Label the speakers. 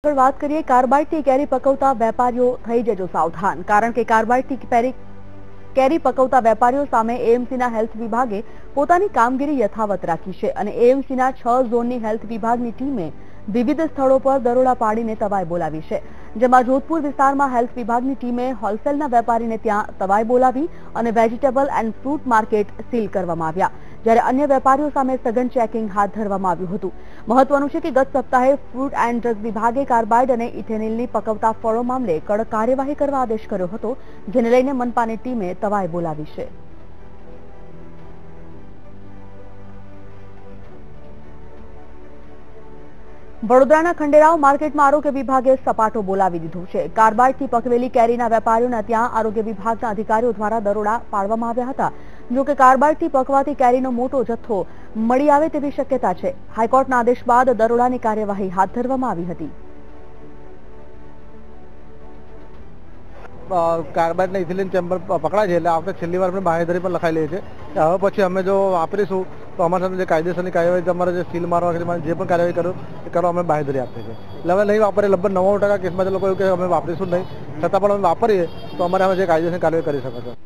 Speaker 1: વાત કરીએ કાર્બાઇડથી કેરી પકવતા વેપારીઓ થઈ જજો સાવધાન, કારણ કે કાર્બાઇડથી કેરી પકવતા વેપારીઓ સામે એએમસીના હેલ્થ વિભાગે પોતાની કામગીરી યથાવત રાખી છે અને એએમસીના 6 ઝોનની હેલ્થ વિભાગની ટીમે વિવિધ સ્થળો પર દરોડા પાડીને તવાઈ બોલાવી છે, જેમાં જોધપુર વિસ્તારમાં હેલ્થ વિભાગની ટીમે હોલસેલના વેપારીને ત્યાં તવાઈ બોલાવી અને vegetable and fruit market seal કરવામાં આવ્યા, જ્યારે અન્ય વેપારીઓ સામે સઘન ચેકિંગ હાથ ધરવામાં આવ્યું હતું। મહત્વનું છે કે ગત સપ્તાહે ફૂડ એન્ડ ડ્રગ વિભાગે કાર્બાઇડ અને ઇથેનોલની પકવતા ફળો મામલે કડક કાર્યવાહી કરવા આદેશ કર્યો હતો, જેને લઈને મનપાની ટીમે તવાઈ બોલાવી છે। વડોદરાના ખંડેરાવ માર્કેટમાં આરોગ્ય વિભાગે સપાટો બોલાવી દીધો છે। કાર્બાઇડથી પકવેલી કેરીના વેપારીઓના ત્યાં આરોગ્ય વિભાગના અધિકારીઓ દ્વારા દરોડા પાડવામાં આવ્યા હતા। જો કે કાર્બાઇડથી પકવાતી કેરીનો મોટો જથ્થો મળી આવે તેવી શક્યતા છે। હાઈકોર્ટના આદેશ બાદ દરોડાની કાર્યવાહી હાથ ધરવામાં આવી હતી।
Speaker 2: કાર્બાઇડ ને ઇથિલિન ચેમ્બર પકડાય છે એટલે આપણે છેલ્લી વાર બાંહેધરી પણ લખાઈ લઈએ છીએ। હવે પછી અમે જો વાપરીશું તો અમારી સાથે જે કાયદેસરની કાર્યવાહી તમારે જે સીલ મારવા જે પણ કાર્યવાહી કરો એ કરવા અમે બાંહેધરી આપીએ છીએ। એટલે હવે નહીં વાપરીએ, લગભગ 99% કેસમાં જે લોકો એવું કે અમે વાપરીશું નહીં, છતાં પણ અમે વાપરીએ તો અમારે હવે જે કાયદેસરની કાર્યવાહી કરી શકો છો।